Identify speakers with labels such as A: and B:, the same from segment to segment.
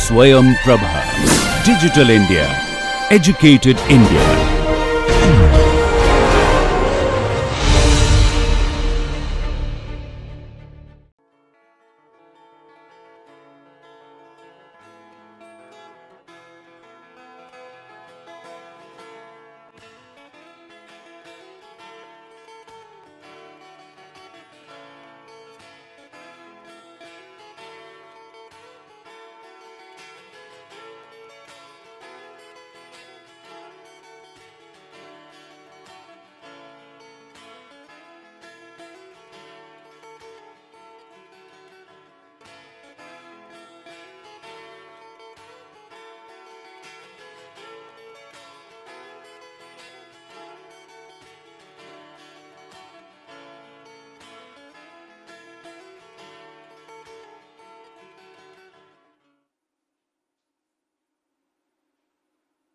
A: Swayam Prabha. Digital India. Educated India.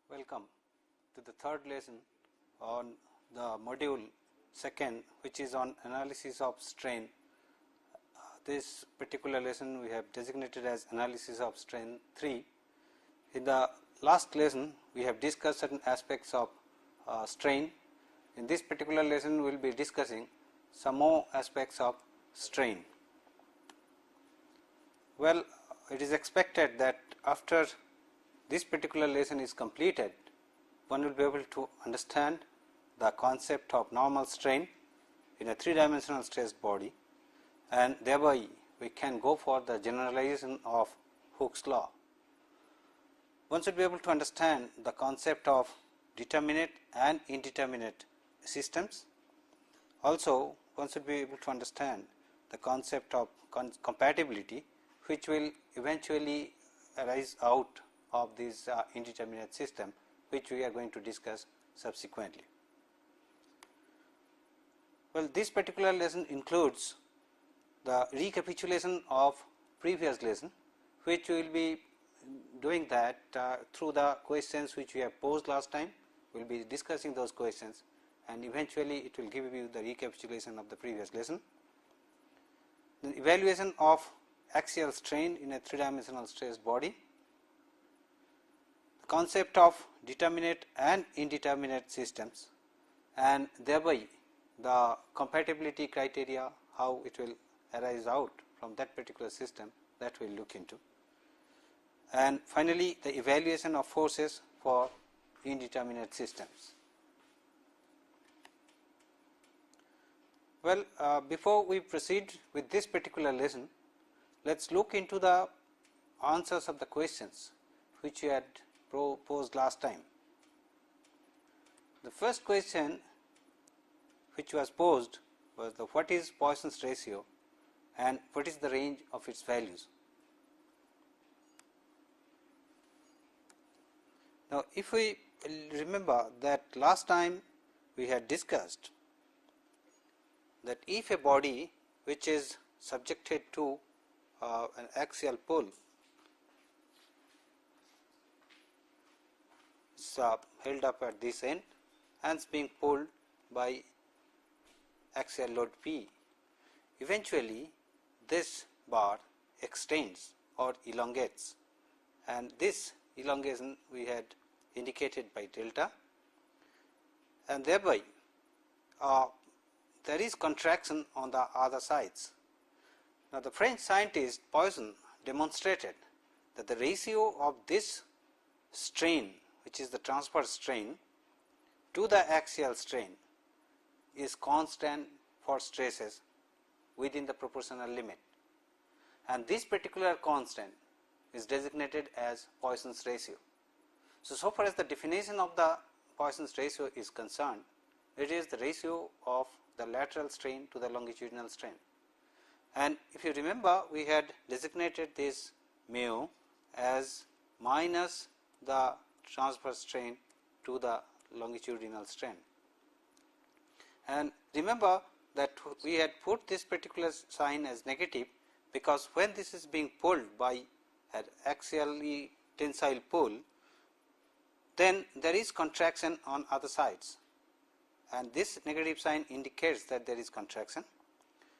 B: Welcome to the third lesson on the module second, which is on analysis of strain. This particular lesson we have designated as analysis of strain 3. In the last lesson we have discussed certain aspects of strain. In this particular lesson we will be discussing some more aspects of strain. Well, it is expected that after this particular lesson is completed, one will be able to understand the concept of normal strain in a three-dimensional stressed body, and thereby we can go for the generalization of Hooke's law. One should be able to understand the concept of determinate and indeterminate systems. Also, one should be able to understand the concept of compatibility, which will eventually arise out of this indeterminate system, which we are going to discuss subsequently. Well, this particular lesson includes the recapitulation of previous lesson, which we will be doing that through the questions which we have posed last time. We will be discussing those questions, and eventually it will give you the recapitulation of the previous lesson. The evaluation of axial strain in a three-dimensional stressed body, concept of determinate and indeterminate systems, and thereby the compatibility criteria, how it will arise out from that particular system, that we will look into, and finally the evaluation of forces for indeterminate systems. Well, before we proceed with this particular lesson, let us look into the answers of the questions which we had posed last time. The first question which was posed was the what is Poisson's ratio and what is the range of its values. Now, if we remember that last time we had discussed that if a body which is subjected to an axial pull is held up at this end and is being pulled by axial load P, eventually this bar extends or elongates, and this elongation we had indicated by delta, and thereby there is contraction on the other sides. Now, the French scientist Poisson demonstrated that the ratio of this strain, which is the transverse strain, to the axial strain is constant for stresses within the proportional limit, and this particular constant is designated as Poisson's ratio. So far as the definition of the Poisson's ratio is concerned, it is the ratio of the lateral strain to the longitudinal strain. And if you remember, we had designated this mu as minus the transverse strain to the longitudinal strain. And remember that we had put this particular sign as negative because when this is being pulled by an axially tensile pull, then there is contraction on other sides, and this negative sign indicates that there is contraction.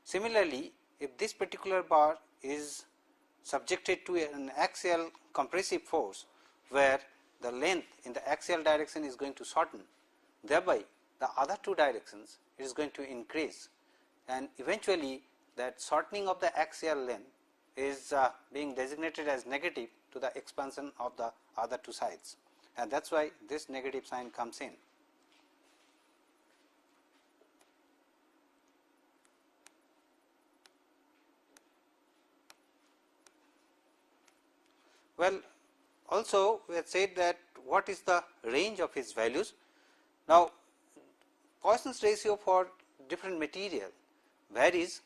B: Similarly, if this particular bar is subjected to an axial compressive force where the length in the axial direction is going to shorten, thereby the other two directions it is going to increase, and eventually that shortening of the axial length is being designated as negative to the expansion of the other two sides, and that is why this negative sign comes in. Well, also we have said that what is the range of its values. Now, Poisson's ratio for different material varies,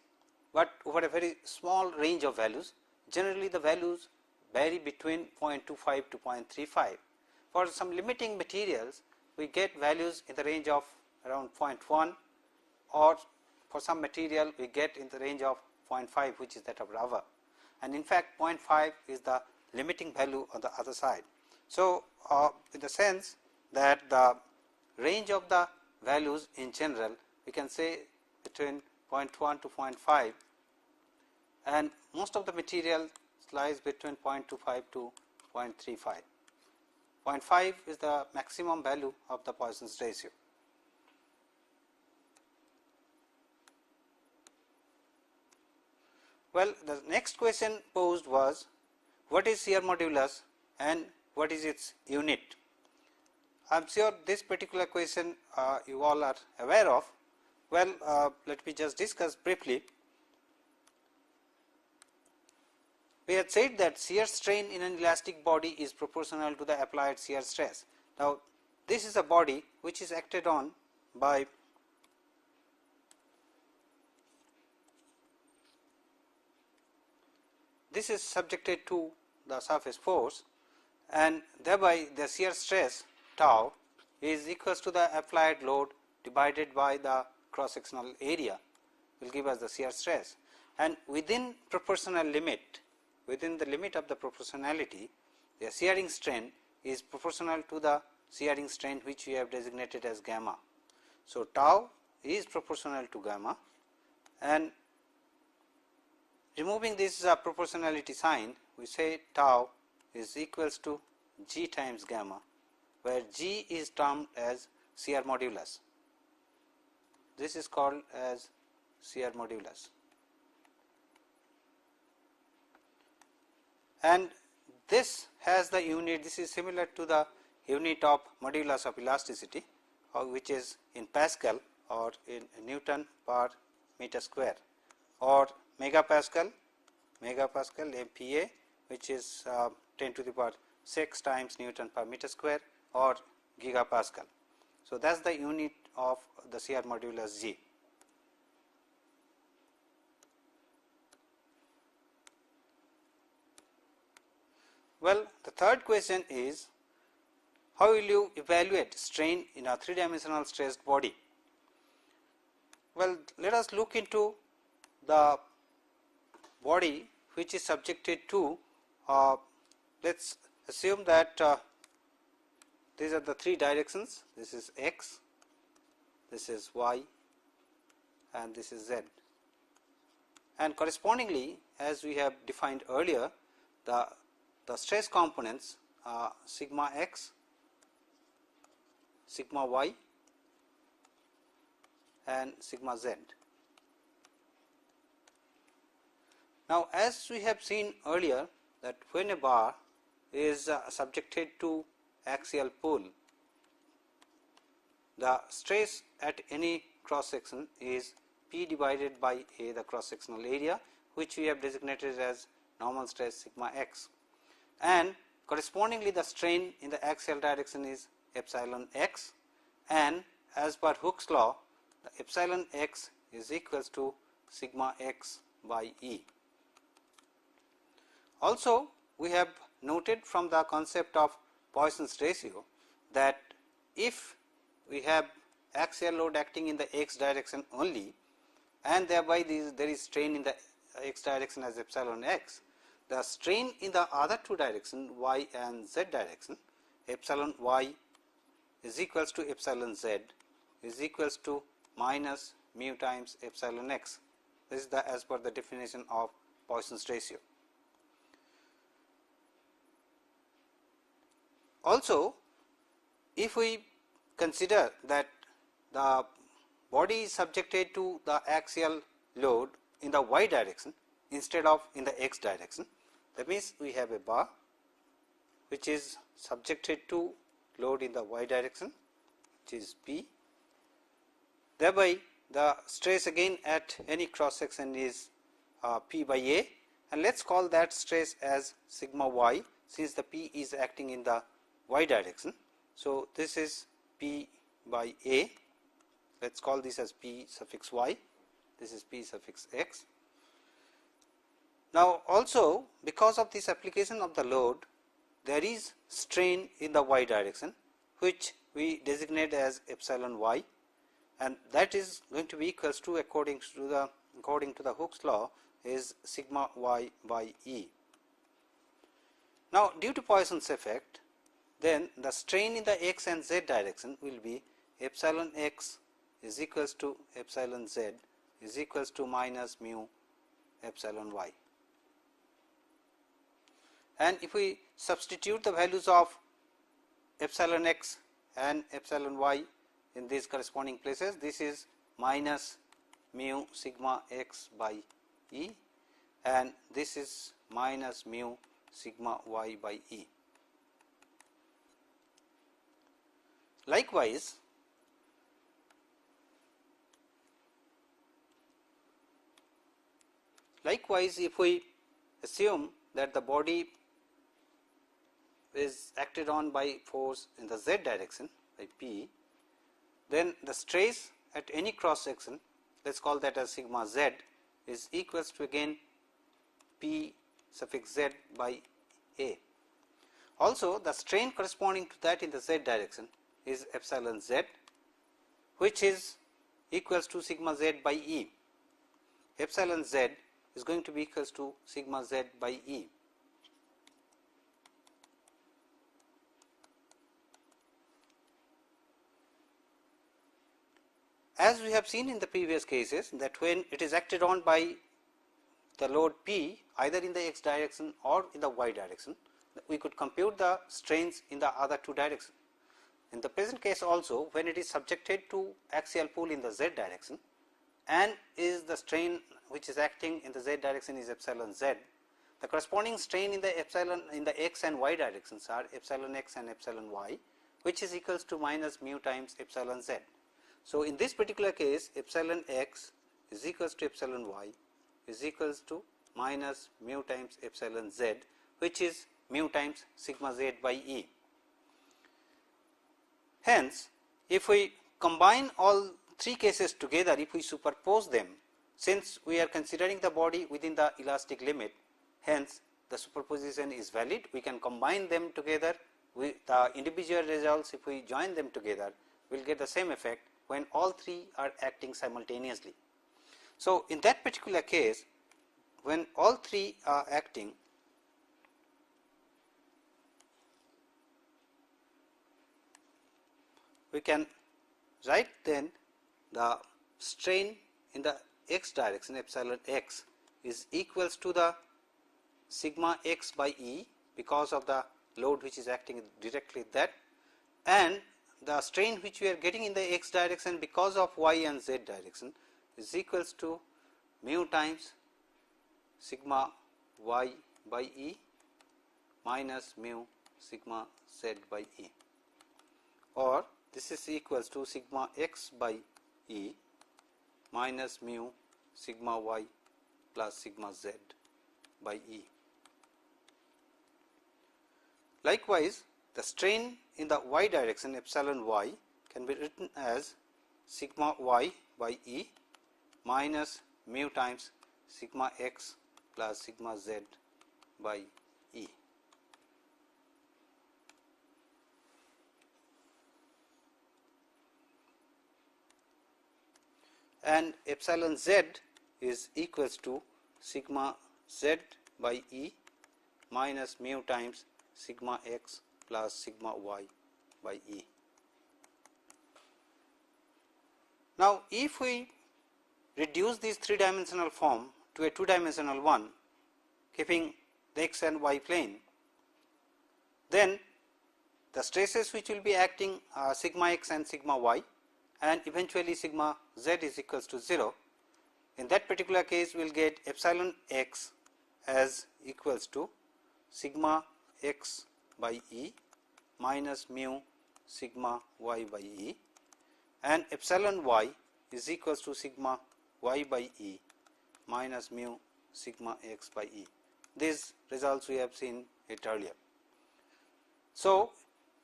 B: but over a very small range of values. Generally the values vary between 0.25 to 0.35. For some limiting materials we get values in the range of around 0.1, or for some material we get in the range of 0.5, which is that of rubber, and in fact 0.5 is the limiting value on the other side. So, in the sense that the range of the values in general we can say between 0.1 to 0.5, and most of the material lies between 0.25 to 0.35. 0.5 is the maximum value of the Poisson's ratio. Well, the next question posed was, what is shear modulus and what is its unit? I am sure this particular question you all are aware of. Well, let me just discuss briefly. We had said that shear strain in an elastic body is proportional to the applied shear stress. Now, this is a body which is acted on by this is subjected to the surface force, and thereby the shear stress tau is equals to the applied load divided by the cross sectional area will give us the shear stress, and within proportional limit, within the limit of the proportionality, the shearing strain is proportional to the shearing strain which we have designated as gamma. So, tau is proportional to gamma, and removing this proportionality sign, we say tau is equals to G times gamma, where G is termed as shear modulus. This is called as shear modulus. And this has the unit, this is similar to the unit of modulus of elasticity, which is in Pascal or in Newton per meter square, or megapascal MPa, which is 10 to the power 6 times Newton per meter square, or gigapascal. So, that is the unit of the shear modulus G. Well, the third question is, how will you evaluate strain in a 3-dimensional stressed body? Well, let us look into the body which is subjected to, let us assume that these are the 3 directions, this is x, this is y, and this is z, and correspondingly as we have defined earlier, the stress components are sigma x, sigma y, and sigma z. Now, as we have seen earlier that when a bar is subjected to axial pull, the stress at any cross section is P divided by A, the cross sectional area, which we have designated as normal stress sigma x, and correspondingly the strain in the axial direction is epsilon x, and as per Hooke's law, the epsilon x is equals to sigma x by E. Also, we have noted from the concept of Poisson's ratio that if we have axial load acting in the x direction only, and thereby there is strain in the x direction as epsilon x, the strain in the other two directions y and z direction, epsilon y is equals to epsilon z is equals to minus mu times epsilon x. This is the as per the definition of Poisson's ratio. also, if we consider that the body is subjected to the axial load in the y direction instead of in the x direction, that means we have a bar which is subjected to load in the y direction, which is P. Thereby, the stress again at any cross section is P by A, and let us call that stress as sigma y, since the P is acting in the y direction. So, this is P by A, let us call this as P suffix y, this is P suffix x. Now, also because of this application of the load, there is strain in the y direction, which we designate as epsilon y, and that is going to be equals to, according to the Hooke's law, is sigma y by E. Now, due to Poisson's effect, then the strain in the x and z direction will be epsilon x is equals to epsilon z is equals to minus mu epsilon y. And if we substitute the values of epsilon x and epsilon y in these corresponding places, this is minus mu sigma x by E, and this is minus mu sigma y by E. Likewise, if we assume that the body is acted on by force in the z direction by P, then the stress at any cross section, let us call that as sigma z, is equals to again P suffix z by A. Also, the strain corresponding to that in the z direction is epsilon z, which is equals to sigma z by E. Epsilon z is going to be equals to sigma z by E. As we have seen in the previous cases, that when it is acted on by the load P either in the x direction or in the y direction, we could compute the strains in the other two directions. In the present case also, when it is subjected to axial pull in the z direction and is the strain which is acting in the z direction is epsilon z, the corresponding strain in the epsilon in the x and y directions are epsilon x and epsilon y, which is equals to minus mu times epsilon z. So, in this particular case, epsilon x is equals to epsilon y is equals to minus mu times epsilon z, which is mu times sigma z by E. Hence, if we combine all three cases together, if we superpose them, since we are considering the body within the elastic limit, hence the superposition is valid, we can combine them together with the individual results. If we join them together, we will get the same effect when all three are acting simultaneously. So, in that particular case, when all three are acting, we can write then the strain in the x direction epsilon x is equals to the sigma x by E because of the load which is acting directly that, and the strain which we are getting in the x direction because of y and z direction is equals to mu times sigma y by E minus mu sigma z by E, or this is equals to sigma x by E minus mu sigma y plus sigma z by E. Likewise, the strain in the y direction epsilon y can be written as sigma y by E minus mu times sigma x plus sigma z by E. And epsilon z is equals to sigma z by E minus mu times sigma x plus sigma y by E. Now, if we reduce this 3-dimensional form to a 2-dimensional one, keeping the x and y plane, then the stresses which will be acting are sigma x and sigma y, and eventually sigma z is equals to 0. In that particular case, we will get epsilon x as equals to sigma x by E minus mu sigma y by E, and epsilon y is equals to sigma y by E minus mu sigma x by E. These results we have seen it earlier. So,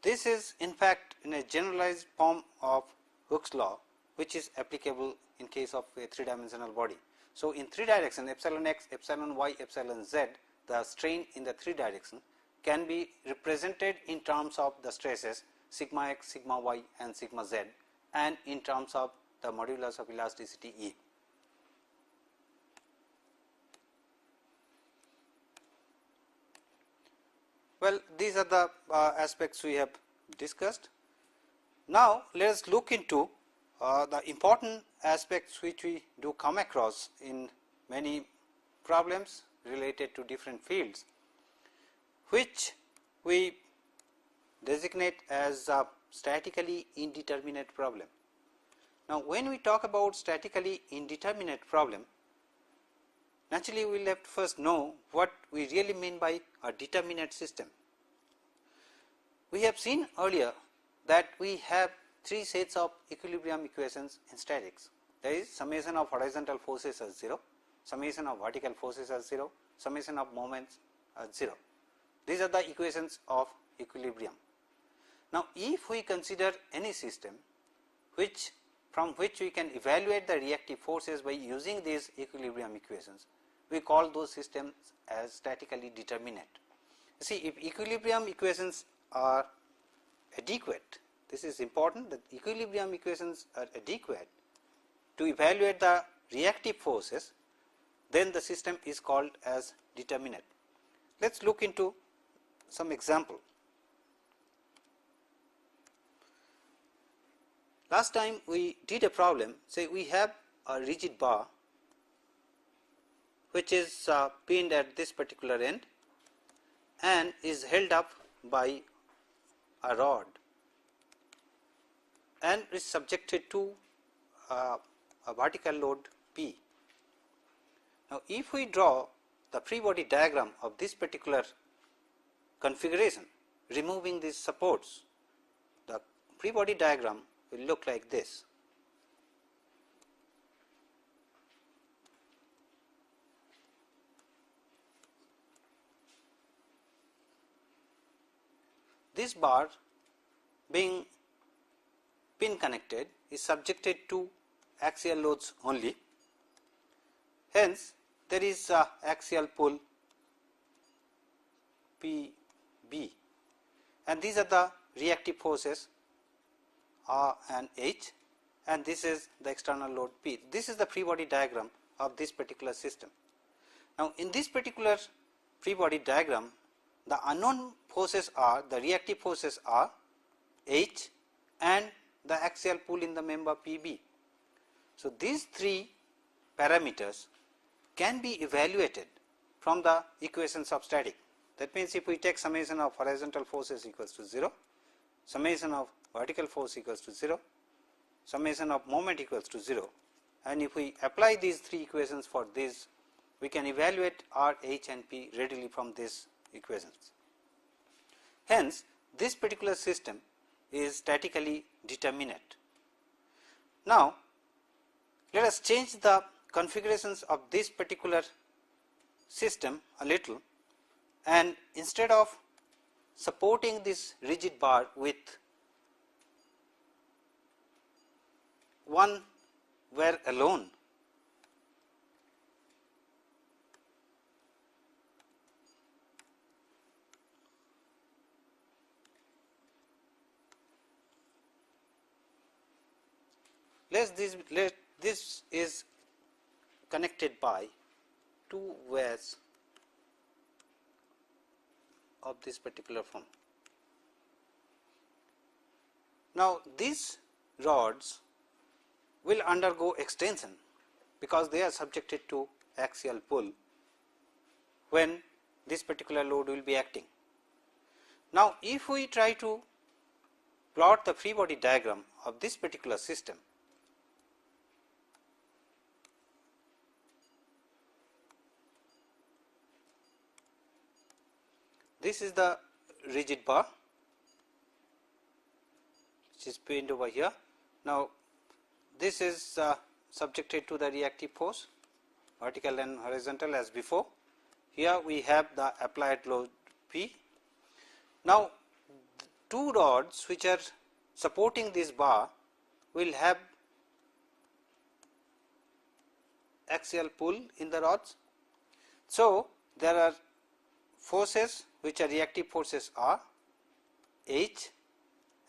B: this is in fact in a generalized form of Hooke's law, which is applicable in case of a 3-dimensional body. So, in 3 direction epsilon x, epsilon y, epsilon z, the strain in the 3 direction can be represented in terms of the stresses sigma x, sigma y and sigma z, and in terms of the modulus of elasticity E. Well, these are the aspects we have discussed. Now, let us look into the important aspects which we do come across in many problems related to different fields, which we designate as a statically indeterminate problem. Now, when we talk about statically indeterminate problem, naturally we will have to first know what we really mean by a determinate system. We have seen earlier that we have 3 sets of equilibrium equations in statics. There is summation of horizontal forces as 0, summation of vertical forces as 0, summation of moments as 0. These are the equations of equilibrium. Now, if we consider any system from which we can evaluate the reactive forces by using these equilibrium equations, we call those systems as statically determinate. See, if equilibrium equations are adequate, this is important, that equilibrium equations are adequate to evaluate the reactive forces, then the system is called as determinate. Let us look into some example. Last time we did a problem, say we have a rigid bar which is pinned at this particular end and is held up by a rod and is subjected to a vertical load P. Now, if we draw the free body diagram of this particular configuration, removing these supports, the free body diagram will look like this. This bar being pin connected is subjected to axial loads only. Hence, there is a axial pull PB, and these are the reactive forces R and H, and this is the external load P. This is the free body diagram of this particular system. Now, in this particular free body diagram, the unknown forces are, the reactive forces are H and the axial pull in the member PB. So, these 3 parameters can be evaluated from the equations of static. That means, if we take summation of horizontal forces equals to 0, summation of vertical force equals to 0, summation of moment equals to 0, and if we apply these 3 equations for this, we can evaluate R, H and P readily from these equations. Hence, this particular system is statically determinate. Now, let us change the configurations of this particular system a little, and instead of supporting this rigid bar with one wire alone, this is connected by 2 wires of this particular form. Now, these rods will undergo extension because they are subjected to axial pull when this particular load will be acting. Now, if we try to plot the free body diagram of this particular system. This is the rigid bar which is pinned over here. Now, this is subjected to the reactive force, vertical and horizontal as before. Here we have the applied load P. Now, two rods which are supporting this bar will have axial pull in the rods. So, there are forces which are reactive forces R, H,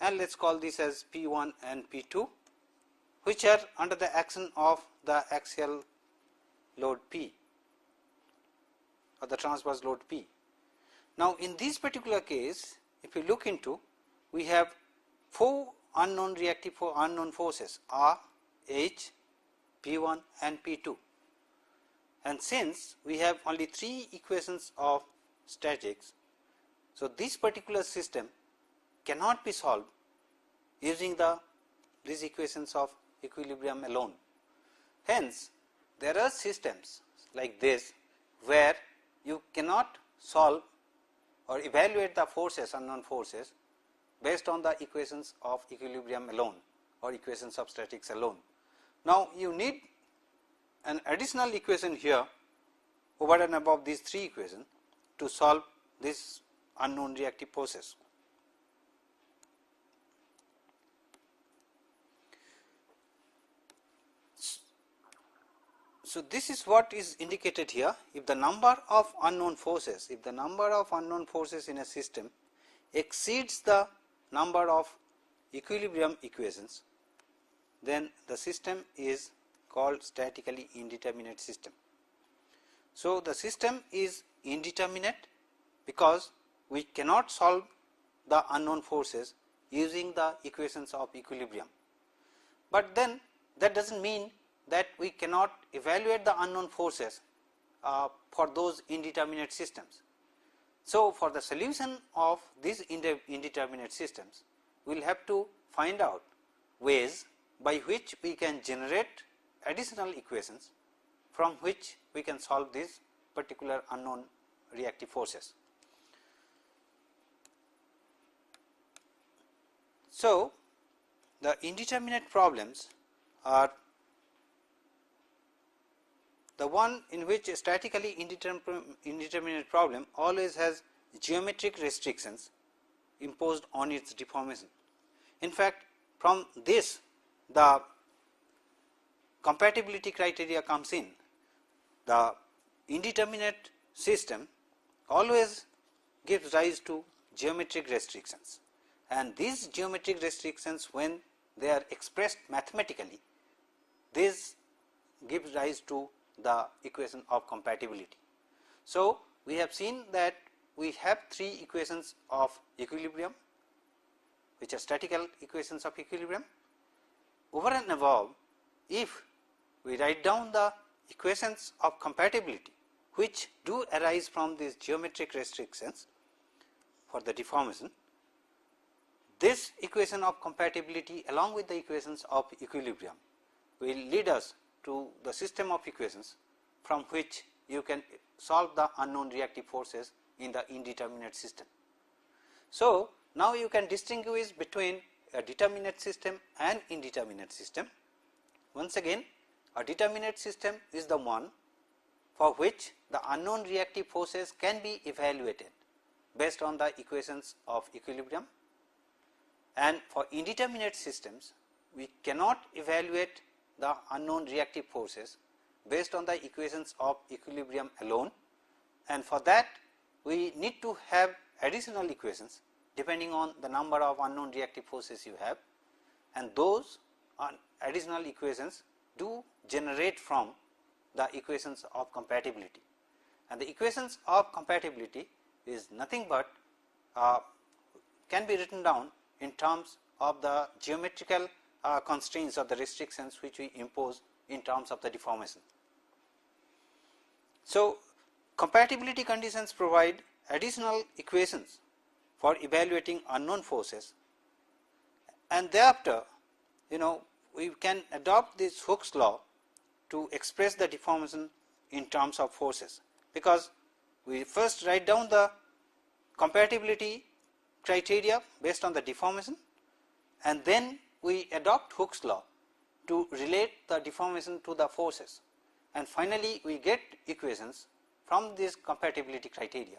B: and let us call this as P1 and P2, which are under the action of the axial load P or the transverse load P. Now, in this particular case, if we look into, we have four unknown unknown forces R, H, P1 and P2, and since we have only three equations of statics, so this particular system cannot be solved using these equations of equilibrium alone. Hence, there are systems like this where you cannot solve or evaluate the forces, unknown forces, based on the equations of equilibrium alone or equations of statics alone. Now, you need an additional equation here over and above these three equations to solve this unknown reactive forces. So, this is what is indicated here. If the number of unknown forces, in a system exceeds the number of equilibrium equations, then the system is called statically indeterminate system. So, the system is indeterminate because we cannot solve the unknown forces using the equations of equilibrium, but then that does not mean that we cannot evaluate the unknown forces for those indeterminate systems. So, for the solution of these indeterminate systems, we will have to find out ways by which we can generate additional equations from which we can solve these particular unknown reactive forces. So, the indeterminate problems are the one in which a statically indeterminate problem always has geometric restrictions imposed on its deformation. In fact, from this the compatibility criteria comes in. The indeterminate system always gives rise to geometric restrictions, and these geometric restrictions, when they are expressed mathematically, this gives rise to the equation of compatibility. So, we have seen that we have three equations of equilibrium which are statical equations of equilibrium. Over and above, if we write down the equations of compatibility which do arise from these geometric restrictions for the deformation, this equation of compatibility along with the equations of equilibrium will lead us to the system of equations from which you can solve the unknown reactive forces in the indeterminate system. So, now you can distinguish between a determinate system and indeterminate system. Once again, a determinate system is the one for which the unknown reactive forces can be evaluated based on the equations of equilibrium, and for indeterminate systems we cannot evaluate the unknown reactive forces based on the equations of equilibrium alone, and for that we need to have additional equations depending on the number of unknown reactive forces you have, and those additional equations do generate from the equations of compatibility, and the equations of compatibility is nothing but can be written down in terms of the geometrical constraints or the restrictions which we impose in terms of the deformation. So, compatibility conditions provide additional equations for evaluating unknown forces and thereafter we can adopt this Hooke's law to express the deformation in terms of forces, because we first write down the compatibility criteria based on the deformation, and then we adopt Hooke's law to relate the deformation to the forces, and finally we get equations from this compatibility criteria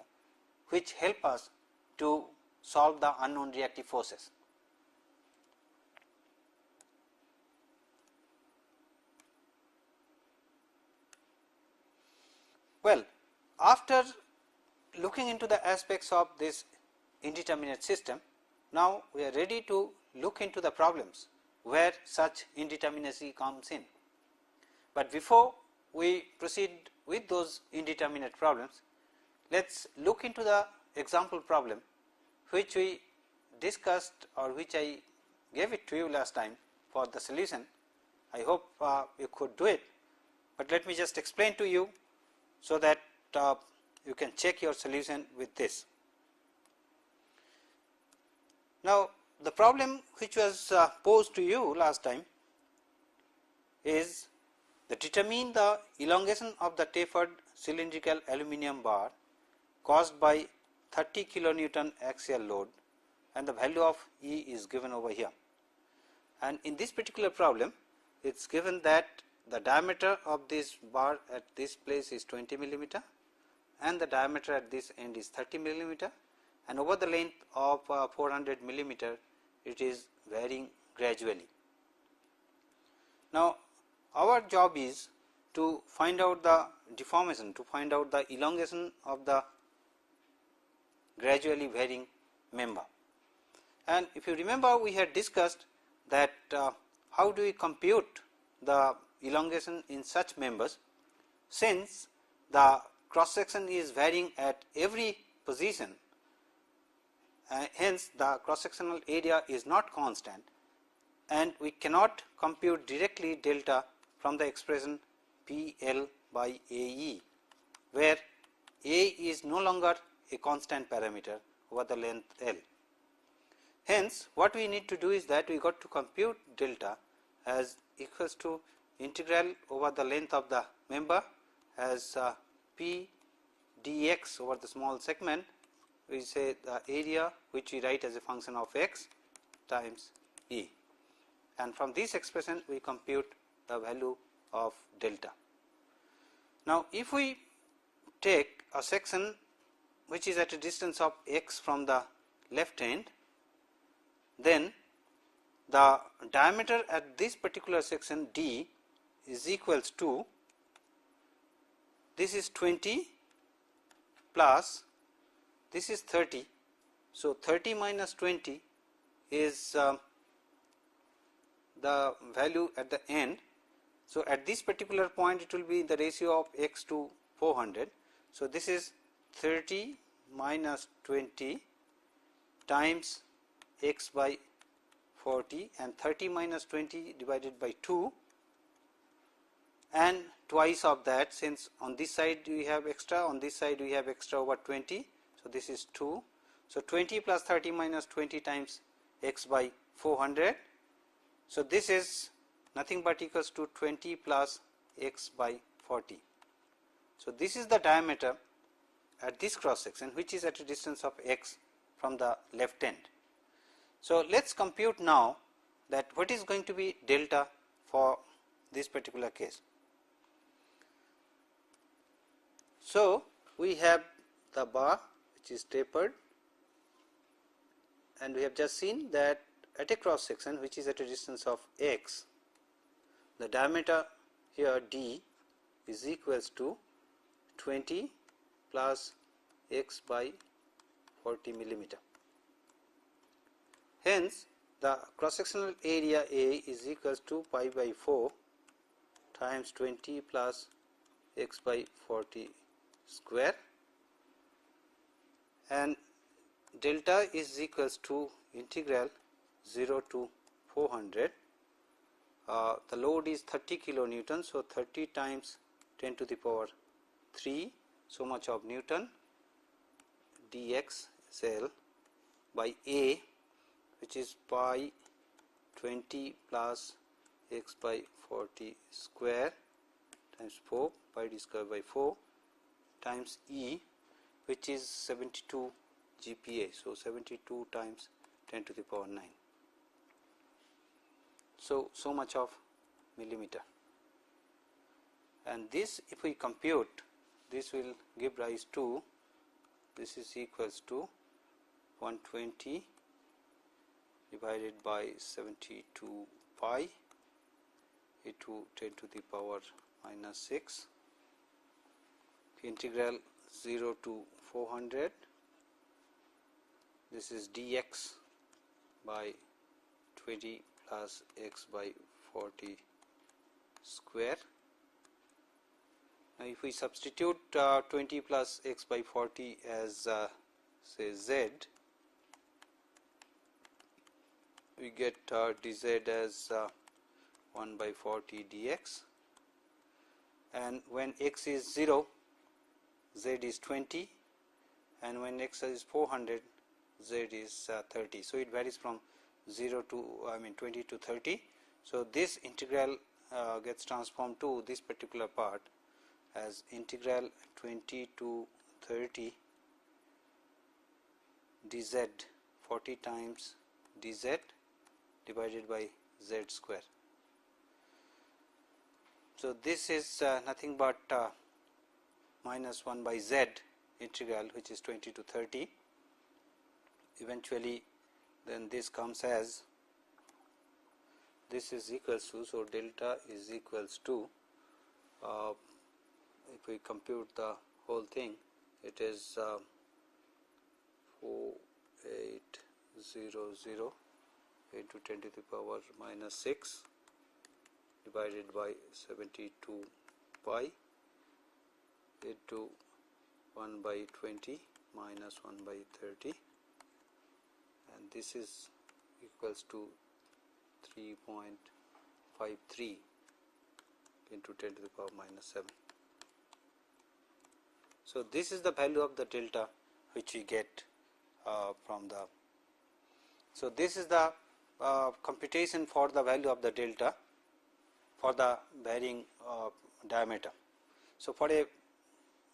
B: which help us to solve the unknown reactive forces. Well, after looking into the aspects of this indeterminate system, now we are ready to look into the problems where such indeterminacy comes in. But before we proceed with those indeterminate problems, let us look into the example problem which we discussed, or which I gave it to you last time for the solution. I hope you could do it, but let me just explain to you so that you can check your solution with this. Now, the problem which was posed to you last time is that determine the elongation of the tapered cylindrical aluminum bar caused by 30 kilonewton axial load, and the value of E is given over here. And in this particular problem, it is given that the diameter of this bar at this place is 20 millimeter, and the diameter at this end is 30 millimeter, and over the length of 400 millimeter it is varying gradually. Now, our job is to find out the deformation, to find out the elongation of the gradually varying member. And if you remember, we had discussed that how do we compute the elongation in such members, since the cross section is varying at every position, hence the cross sectional area is not constant, and we cannot compute directly delta from the expression PL by AE, where A is no longer a constant parameter over the length L. Hence, what we need to do is that we got to compute delta as equals to integral over the length of the member as P dx over the small segment, we say the area which we write as a function of x times E, and from this expression we compute the value of delta. Now, if we take a section which is at a distance of x from the left end, then the diameter at this particular section D is equals to, this is 20 plus this is 30. So, 30 minus 20 is the value at the end. So, at this particular point it will be the ratio of x to 400. So, this is 30 minus 20 times x by 40, and 30 minus 20 divided by 2, and twice of that, since on this side we have extra, on this side we have extra over 20. So, this is 2. So, 20 plus 30 minus 20 times x by 400. So, this is nothing but equals to 20 plus x by 40. So, this is the diameter at this cross section which is at a distance of x from the left end. So, let us compute now that what is going to be delta for this particular case. So, we have the bar which is tapered, and we have just seen that at a cross section which is at a distance of x, the diameter here D is equals to 20 plus x by 40 millimeter. Hence, the cross sectional area A is equals to pi by 4 times 20 plus x by 40 square, and delta is equals to integral 0 to 400. The load is 30 kilonewton. So, 30 times 10 to the power 3, so much of Newton dx is L by A, which is pi 20 plus x by 40 square times 4 pi d square by 4 times E, which is 72 GPa. So, 72 times 10 to the power 9. So, so much of millimeter, and this if we compute, this will give rise to, this is equals to 120 divided by 72 pi into 10 to the power minus 6, integral 0 to 400, this is dx by 20 plus x by 40 square. Now, if we substitute 20 plus x by 40 as say z, we get dz as 1 by 40 dx, and when x is 0, z is 20, and when x is 400, z is 30. So, it varies from 0 to 20 to 30. So, this integral gets transformed to this particular part as integral 20 to 30 dz 40 times dz divided by z square. So, this is nothing but minus 1 by z integral, which is 20 to 30. Eventually, then this comes as, this is equals to, so delta is equals to, if we compute the whole thing, it is 4800 into 10 to the power minus 6 divided by 72 pi into 1 by 20 minus 1 by 30, and this is equals to 3.53 into 10 to the power minus 7. So, this is the value of the delta which we get from the. So, this is the computation for the value of the delta for the varying diameter. So, for a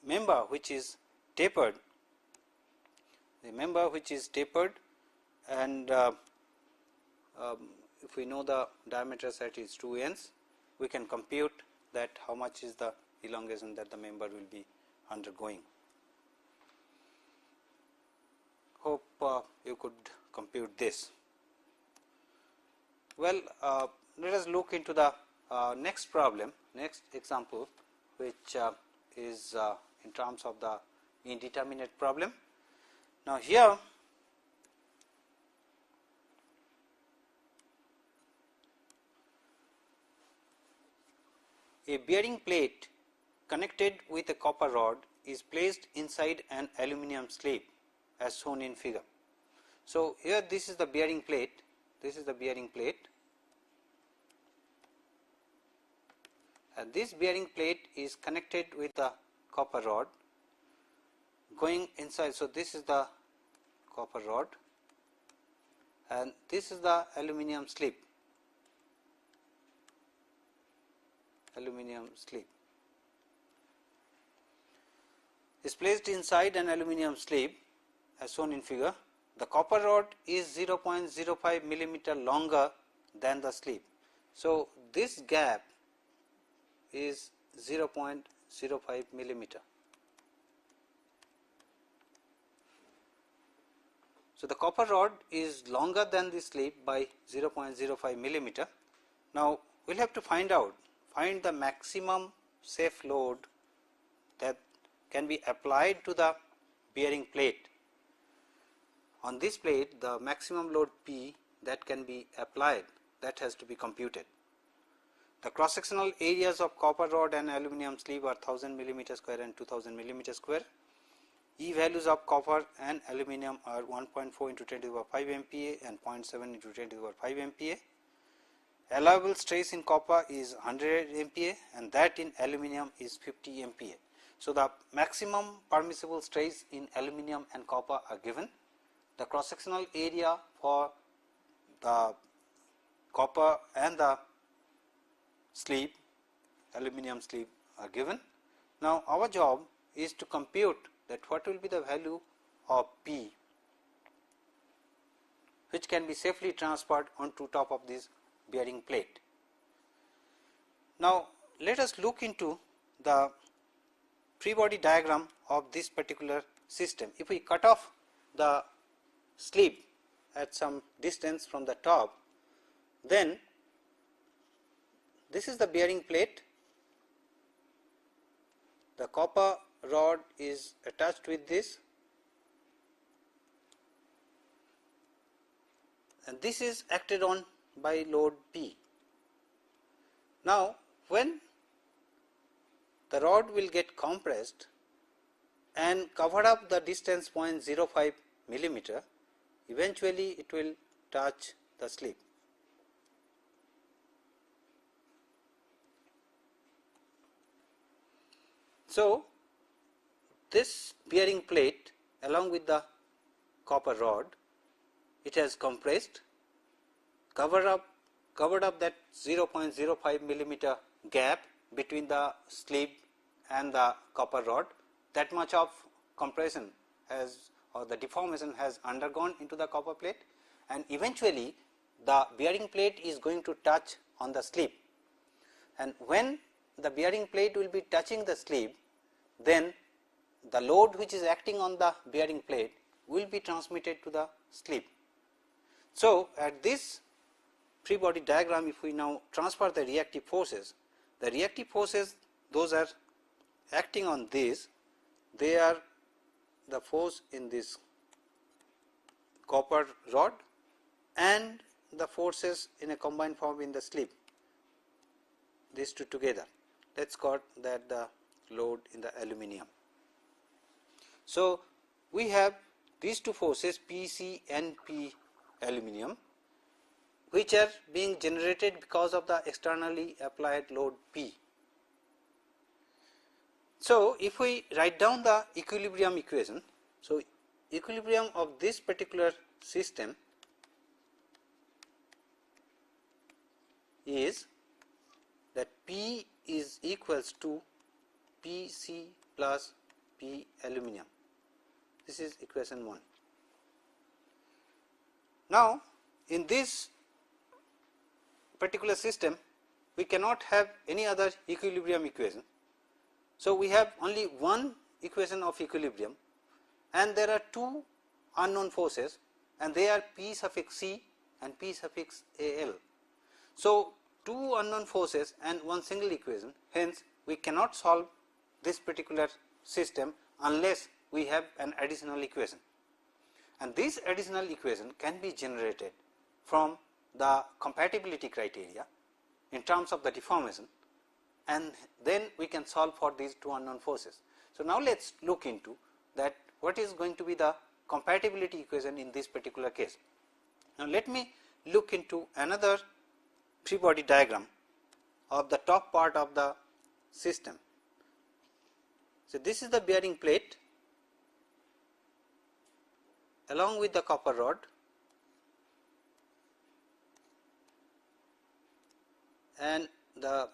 B: member which is tapered, the member which is tapered, and if we know the diameter set is 2 n's, we can compute that how much is the elongation that the member will be undergoing. Hope you could compute this. Well, let us look into the next problem, next example, which is in terms of the indeterminate problem. Now, here a bearing plate connected with a copper rod is placed inside an aluminum sleeve as shown in figure. So, here this is the bearing plate, this is the bearing plate, and this bearing plate is connected with the copper rod going inside. So, this is the copper rod and this is the aluminum sleeve, is placed inside an aluminum sleeve as shown in figure. The copper rod is 0.05 millimeter longer than the sleeve. So, this gap is 0.05 millimeter. So, the copper rod is longer than the sleeve by 0.05 millimeter. Now, we will have to find the maximum safe load that can be applied to the bearing plate. On this plate, the maximum load P that can be applied, that has to be computed. The cross sectional areas of copper rod and aluminum sleeve are 1000 millimeter square and 2000 millimeter square. E values of copper and aluminum are 1.4 into 10 to the power 5 MPa and 0.7 into 10 to the power 5 MPa. Allowable stress in copper is 100 MPa and that in aluminum is 50 MPa. So, the maximum permissible stress in aluminum and copper are given. The cross sectional area for the copper and the sleeve, aluminum sleeve are given. Now, our job is to compute that what will be the value of P, which can be safely transferred onto top of this bearing plate. Now, let us look into the free body diagram of this particular system. If we cut off the sleeve at some distance from the top, then this is the bearing plate, the copper rod is attached with this, and this is acted on by load P. Now, when the rod will get compressed and cover up the distance 0.05 millimeter, eventually it will touch the sleeve. So, this bearing plate along with the copper rod, it has compressed, covered up that 0.05 millimeter gap between the sleeve and the copper rod. That much of compression has, or the deformation has undergone into the copper plate, and eventually the bearing plate is going to touch on the sleeve, and when the bearing plate will be touching the sleeve, then the load which is acting on the bearing plate will be transmitted to the sleeve. So, at this free body diagram, if we now transfer the reactive forces, those are acting on this, they are the force in this copper rod and the forces in a combined form in the sleeve, these two together. Let us call that the load in the aluminum. So, we have these two forces P C and P aluminum, which are being generated because of the externally applied load P. So, if we write down the equilibrium equation, so equilibrium of this particular system is that P is equals to P C plus P aluminum. This is equation 1. Now, in this particular system, we cannot have any other equilibrium equation. So, we have only one equation of equilibrium, and there are two unknown forces, and they are P suffix C and P suffix Al. So, two unknown forces and one single equation, hence we cannot solve this particular system unless we have an additional equation, and this additional equation can be generated from the compatibility criteria in terms of the deformation, and then we can solve for these two unknown forces. So, now let us look into that what is going to be the compatibility equation in this particular case. Now, let me look into another free body diagram of the top part of the system. So, this is the bearing plate along with the copper rod, and the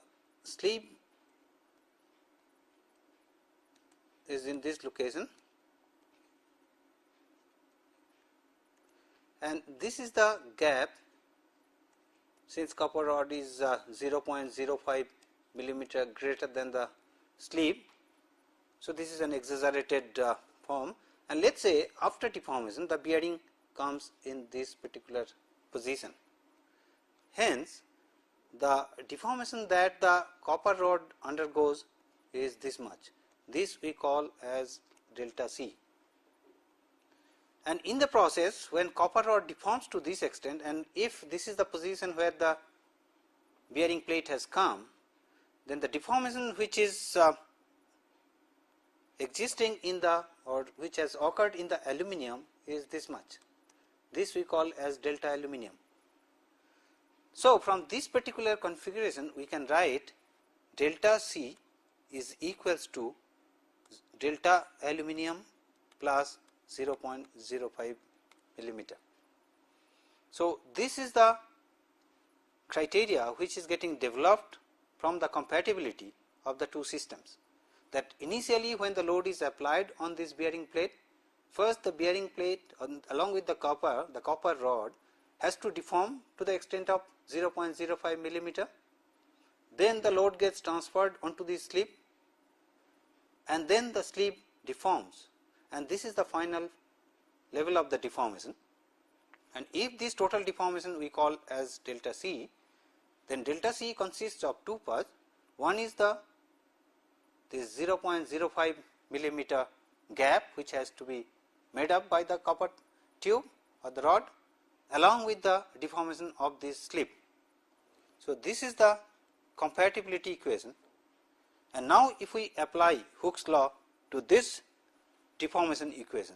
B: sleeve is in this location, and this is the gap, since copper rod is 0.05 millimeter greater than the sleeve. So, this is an exaggerated form, and let us say after deformation the bearing comes in this particular position. Hence, the deformation that the copper rod undergoes is this much. This we call as delta C, and in the process when copper rod deforms to this extent, and if this is the position where the bearing plate has come, then the deformation which is existing in the, or which has occurred in the aluminum is this much. This we call as delta aluminum. So, from this particular configuration we can write delta C is equals to delta aluminum plus 0.05 millimeter. So, this is the criteria which is getting developed from the compatibility of the two systems, that initially when the load is applied on this bearing plate, first the bearing plate along with the copper rod has to deform to the extent of 0.05 millimeter, then the load gets transferred onto the slip and then the slip deforms, and this is the final level of the deformation. And if this total deformation we call as delta C, then delta C consists of two parts. One is this 0.05 millimeter gap which has to be made up by the copper tube or the rod along with the deformation of this slip. So, this is the compatibility equation, and now if we apply Hooke's law to this deformation equation,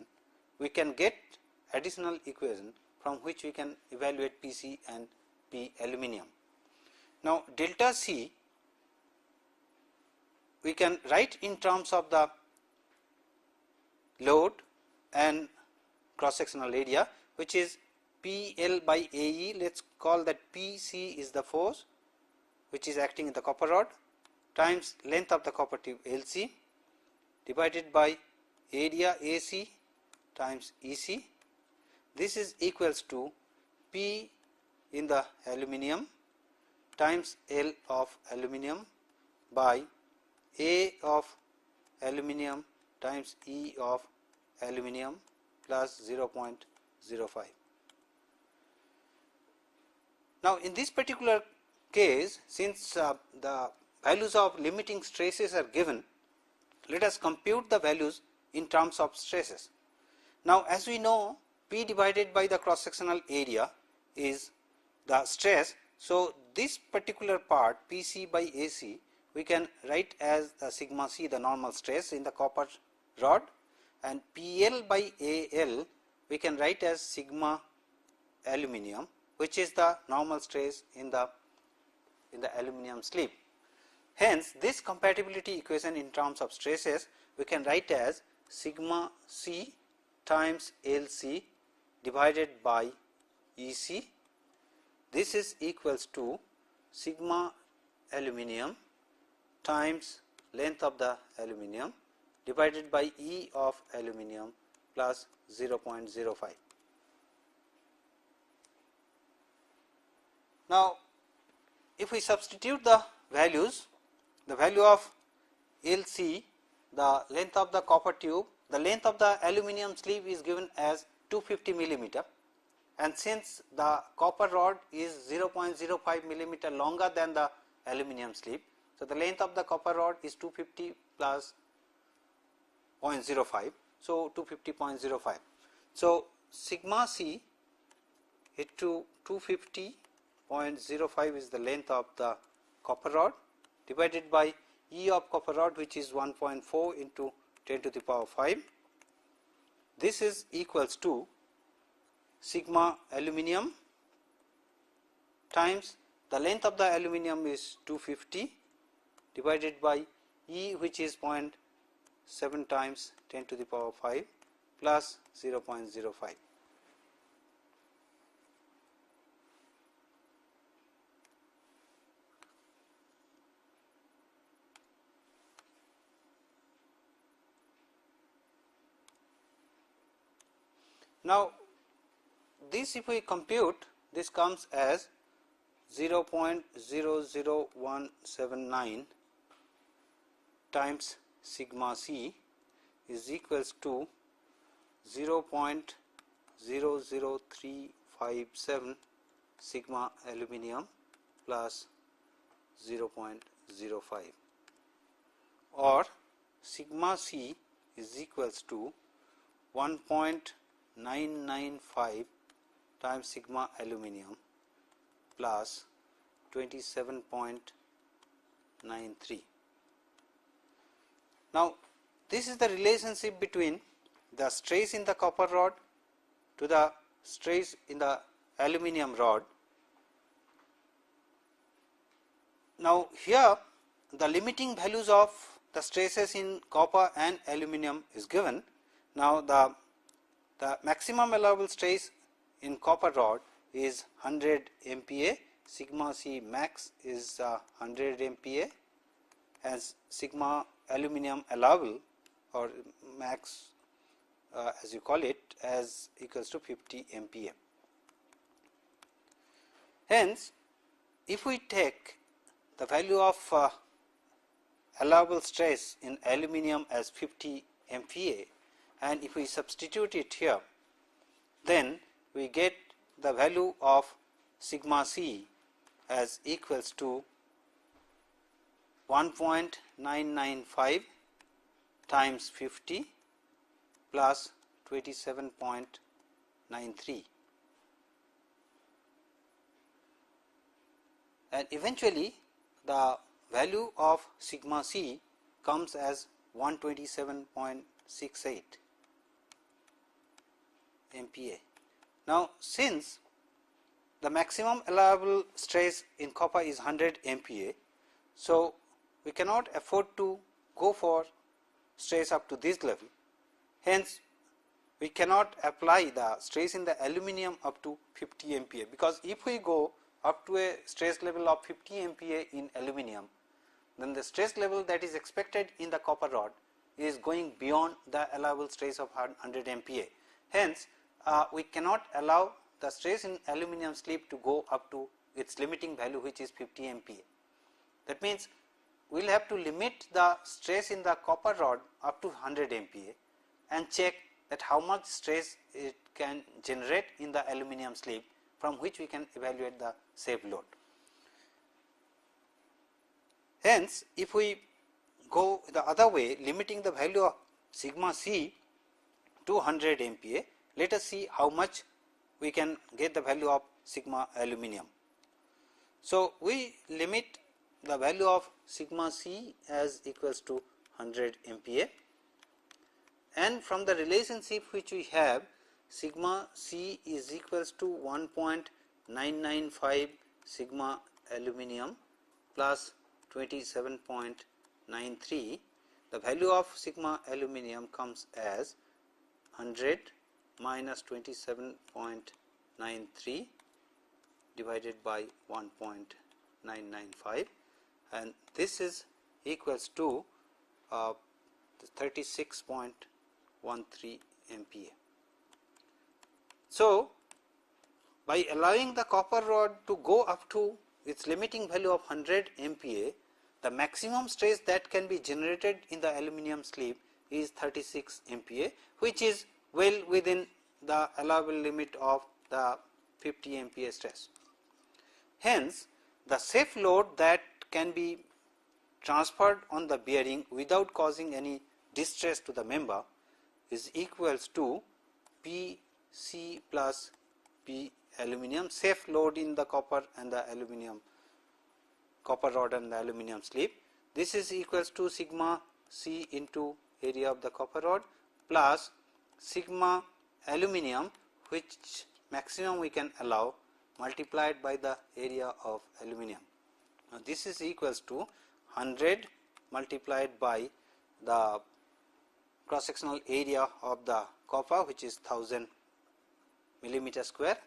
B: we can get additional equation from which we can evaluate PC and P aluminum. Now, delta C we can write in terms of the load and cross sectional area, which is PL by AE. Let us call that PC is the force which is acting in the copper rod times length of the copper tube LC divided by area AC times EC. This is equals to P in the aluminum times L of aluminum by A of aluminum times E of aluminum plus 0.05. Now, in this particular case, since the values of limiting stresses are given, let us compute the values in terms of stresses. Now, as we know, P divided by the cross sectional area is the stress. So, this particular part PC by AC we can write as the sigma C, the normal stress in the copper rod, and PL by AL we can write as sigma aluminum, which is the normal stress in the aluminum slip. Hence, this compatibility equation in terms of stresses we can write as sigma C times LC divided by EC. This is equals to sigma aluminum times length of the aluminum divided by E of aluminum plus 0.05. Now, if we substitute the values, the value of LC, the length of the copper tube, the length of the aluminum sleeve is given as 250 millimeter, and since the copper rod is 0.05 millimeter longer than the aluminum sleeve, so the length of the copper rod is 250 plus 0.05, so 250.05. So, sigma C is to 250.05 is the length of the copper rod divided by E of copper rod, which is 1.4 into 10 to the power 5. This is equals to sigma aluminum times the length of the aluminum is 250 divided by E, which is 0.7 times 10 to the power 5 plus 0.05. Now, this if we compute, this comes as 0.00179 times sigma C is equals to 0.00357 sigma aluminum plus 0.05, or sigma C is equals to 1.995 times sigma aluminum plus 27.93. Now, this is the relationship between the stress in the copper rod to the stress in the aluminum rod. Now, here the limiting values of the stresses in copper and aluminum is given. Now, the maximum allowable stress in copper rod is 100 MPa sigma C max is 100 MPa, as sigma aluminum allowable or max as you call it as equals to 50 MPa. Hence, if we take the value of allowable stress in aluminum as 50 MPa and if we substitute it here, then we get the value of sigma C as equals to 1.995 times 50 plus 27.93, and eventually the value of sigma C comes as 127.68 MPa. Now, since the maximum allowable stress in copper is 100 MPa, so we cannot afford to go for stress up to this level. Hence, we cannot apply the stress in the aluminum up to 50 MPa, because if we go up to a stress level of 50 MPa in aluminum, then the stress level that is expected in the copper rod is going beyond the allowable stress of 100 MPa. Hence, we cannot allow the stress in aluminum slip to go up to its limiting value, which is 50 MPa. That means, we will have to limit the stress in the copper rod up to 100 MPa and check that how much stress it can generate in the aluminum slip, from which we can evaluate the safe load. Hence, if we go the other way, limiting the value of sigma C to 100 MPa, let us see how much we can get the value of sigma aluminum. So, we limit the value of sigma C as equals to 100 MPa, and from the relationship which we have, sigma C is equals to 1.995 sigma aluminum plus 27.93, the value of sigma aluminum comes as 100 minus 27.93 divided by 1.995, and this is equals to 36.13 MPa. So, by allowing the copper rod to go up to its limiting value of 100 MPa, the maximum stress that can be generated in the aluminum slip is 36 MPa, which is well within the allowable limit of the 50 MPa stress. Hence, the safe load that can be transferred on the bearing without causing any distress to the member is equals to P C plus P aluminum, safe load in the copper and the aluminum, copper rod and the aluminum slip. This is equals to sigma C into area of the copper rod plus sigma aluminum, which maximum we can allow, multiplied by the area of aluminum. Now, this is equals to 100 multiplied by the cross sectional area of the copper, which is 1000 millimeter square,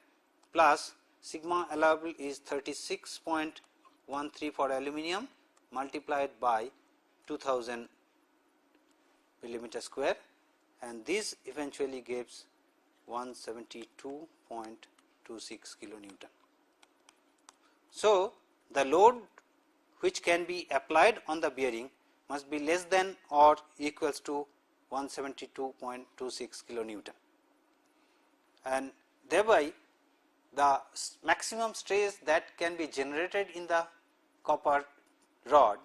B: plus sigma allowable is 36.13 for aluminum multiplied by 2000 millimeter square, and this eventually gives 172.26 kilonewton. So, the load which can be applied on the bearing must be less than or equals to 172.26 kilonewton, and thereby the maximum stress that can be generated in the copper rod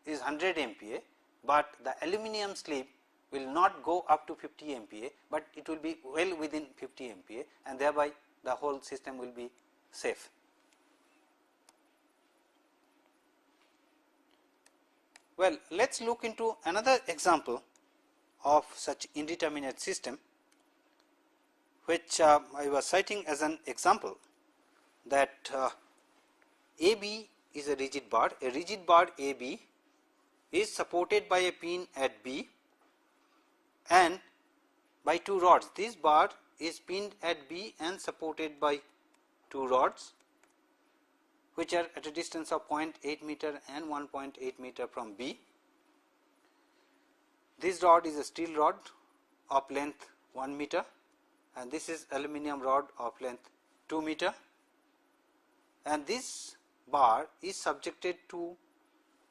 B: is 100 MPa, but the aluminum slip will not go up to 50 MPa, but it will be well within 50 MPa, and thereby the whole system will be safe. Well, let us look into another example of such indeterminate system, which I was citing as an example, that AB is a rigid bar. A rigid bar AB is supported by a pin at B and by two rods. This bar is pinned at B and supported by two rods, which are at a distance of 0.8 meter and 1.8 meter from B. This rod is a steel rod of length 1 meter and this is aluminum rod of length 2 meter, and this bar is subjected to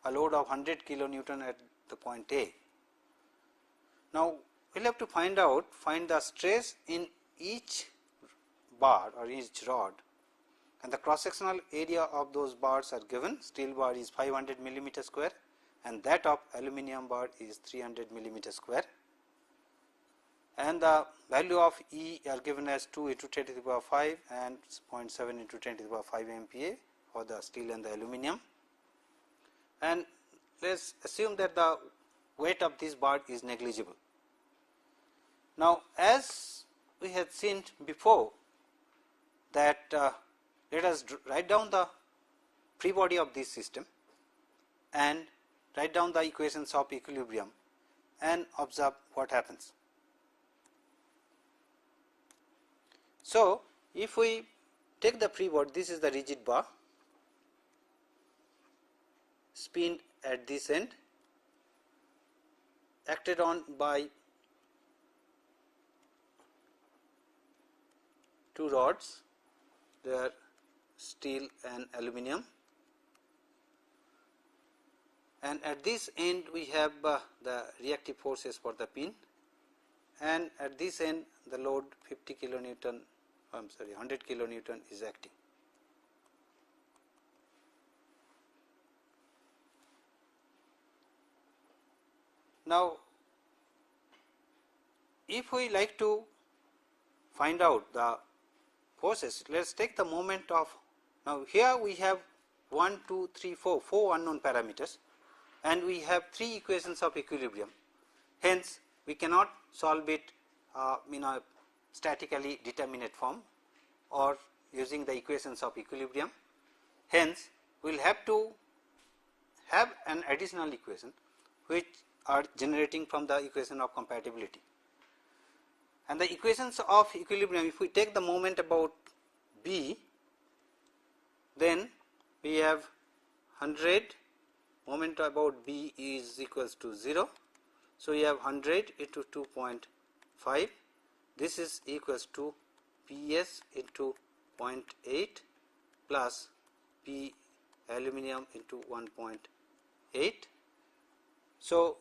B: a load of 100 kilonewton at the point A. Now, we will have to find the stress in each bar or each rod, and the cross sectional area of those bars are given. Steel bar is 500 millimeter square and that of aluminum bar is 300 millimeter square, and the value of E are given as 2 into 10 to the power 5 and 0.7 into 10 to the power 5 MPa for the steel and the aluminum. And let us assume that the weight of this bar is negligible. Now, as we had seen before that let us write down the free body of this system and write down the equations of equilibrium and observe what happens. So, if we take the free body, this is the rigid bar spin at this end, acted on by two rods, they are steel and aluminum, and at this end we have the reactive forces for the pin, and at this end the load 50 kilonewton, 100 kilonewton is acting. Now, if we like to find out the forces, let us take the moment of, now here we have 1, 2, 3, 4 unknown parameters and we have 3 equations of equilibrium. Hence, we cannot solve it in a statically determinate form or using the equations of equilibrium. Hence, we will have to have an additional equation which are generating from the equation of compatibility. And the equations of equilibrium, if we take the moment about B, then we have 100, moment about B is equals to 0. So, we have 100 into 2.5, this is equals to Ps into 0.8 plus P aluminum into 1.8. So,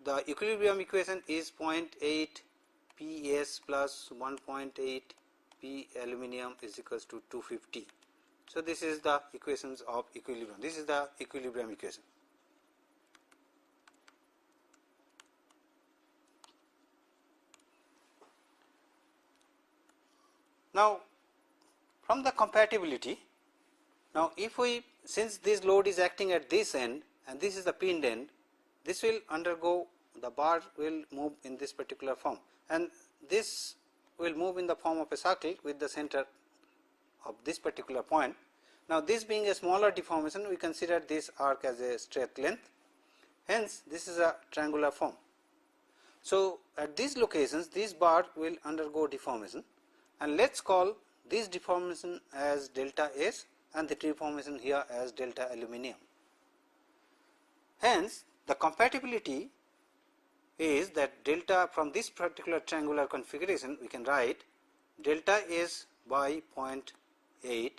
B: the equilibrium equation is 0.8 Ps plus 1.8 P aluminum is equals to 250. So, this is the equations of equilibrium, this is the equilibrium equation. Now, from the compatibility, now if we, since this load is acting at this end and this is the pinned end, this will undergo, the bar will move in this particular form and this will move in the form of a circle with the center of this particular point. Now, this being a smaller deformation, we consider this arc as a straight length, hence this is a triangular form. So, at these locations this bar will undergo deformation and let us call this deformation as delta S and the deformation here as delta aluminum. Hence, the compatibility is that delta from this particular triangular configuration we can write delta S by 0.8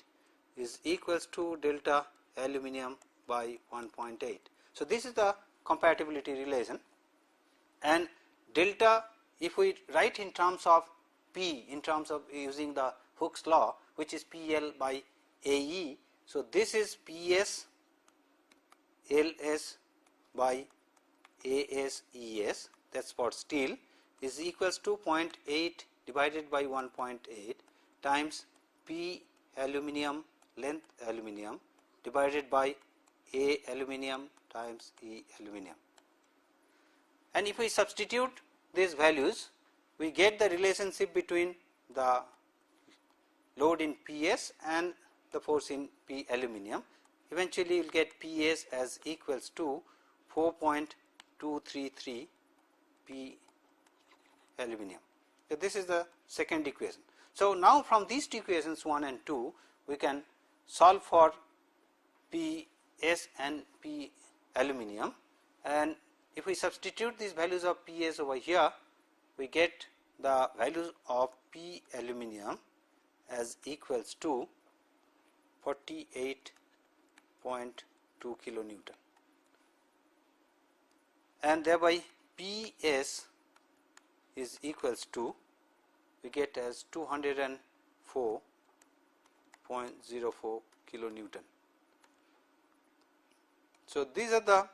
B: is equals to delta aluminum by 1.8. So, this is the compatibility relation, and delta, if we write in terms of P, in terms of using the Hooke's law, which is PL by AE. So, this is PS LS by AS ES, that is for steel, is equals to 0.8 divided by 1.8 times P aluminum length aluminum divided by A aluminum times E aluminum. And if we substitute these values, we get the relationship between the load in PS and the force in P aluminum. Eventually, you will get PS as equals to 4.233 P aluminum. So, this is the second equation. So, now from these two equations 1 and 2, we can solve for PS and P aluminum, and if we substitute these values of PS over here, we get the values of P aluminum as equals to 48.2 kilonewton, and thereby PS is equals to, we get as 204.04 kilonewton. So, these are the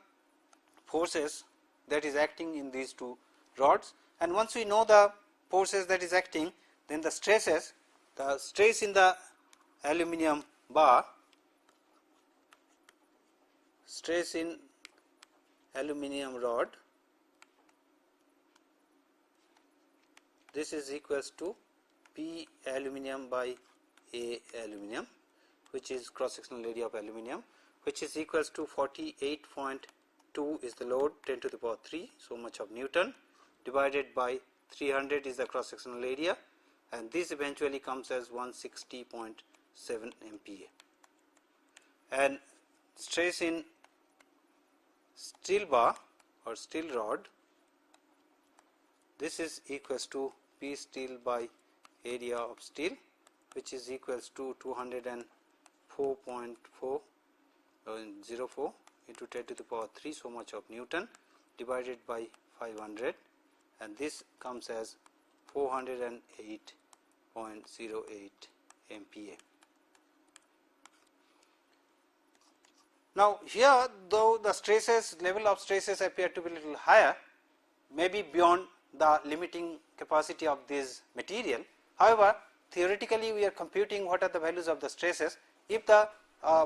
B: forces that is acting in these two rods, and once we know the forces that is acting, then the stresses, the stress in the aluminum bar, stress in aluminum rod, this is equals to P aluminum by A aluminum, which is cross sectional area of aluminum, which is equals to 48.2 is the load, 10 to the power 3, so much of Newton, divided by 300 is the cross sectional area, and this eventually comes as 160.7 MPa. And stress in steel bar or steel rod, this is equals to P steel by area of steel, which is equals to 204.4 04 into 10 to the power 3, so much of Newton, divided by 500, and this comes as 408.08 MPa. Now, here though the stresses, level of stresses appear to be a little higher, maybe beyond the limiting capacity of this material. However, theoretically we are computing what are the values of the stresses. If the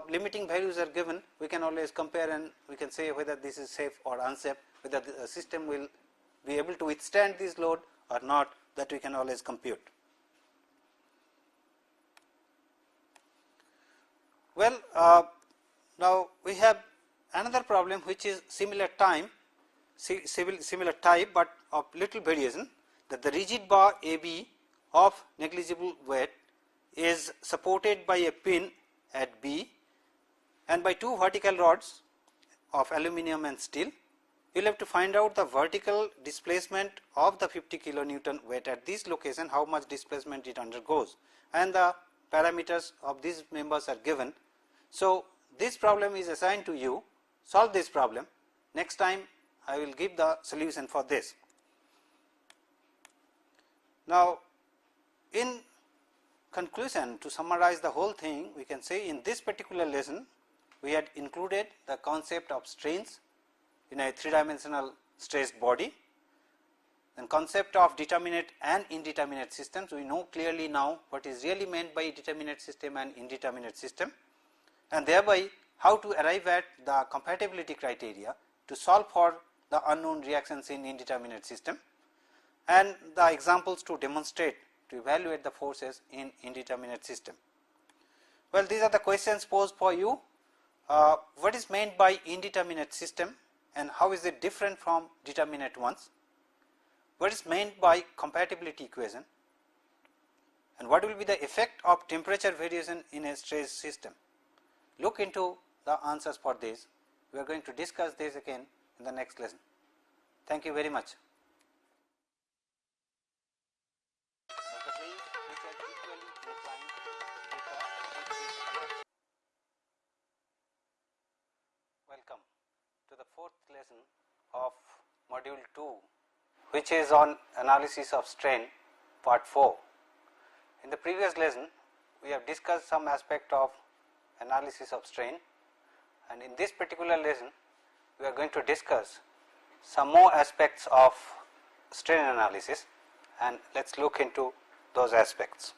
B: limiting values are given, we can always compare and we can say whether this is safe or unsafe, whether the system will be able to withstand this load or not, that we can always compute. Well, now we have another problem which is similar type, but of little variation, that the rigid bar AB of negligible weight is supported by a pin at B and by two vertical rods of aluminum and steel. You will have to find out the vertical displacement of the 50 kilonewton weight at this location, how much displacement it undergoes, and the parameters of these members are given. So, this problem is assigned to you. Solve this problem. Next time I will give the solution for this. Now, in conclusion, to summarize the whole thing, we can say in this particular lesson we had included the concept of strains in a 3-dimensional stressed body, and concept of determinate and indeterminate systems. We know clearly now what is really meant by determinate system and indeterminate system, and thereby how to arrive at the compatibility criteria to solve for the unknown reactions in indeterminate system, and the examples to demonstrate, to evaluate the forces in indeterminate system. Well, these are the questions posed for you. What is meant by indeterminate system and how is it different from determinate ones? What is meant by compatibility equation, and what will be the effect of temperature variation in a stress system? Look into the answers for this. We are going to discuss this again in the next lesson. Thank you very much. Welcome to the fourth lesson of module 2, which is on analysis of strain, part 4. In the previous lesson, we have discussed some aspect of analysis of strain, and in this particular lesson we are going to discuss some more aspects of strain analysis, and let us look into those aspects.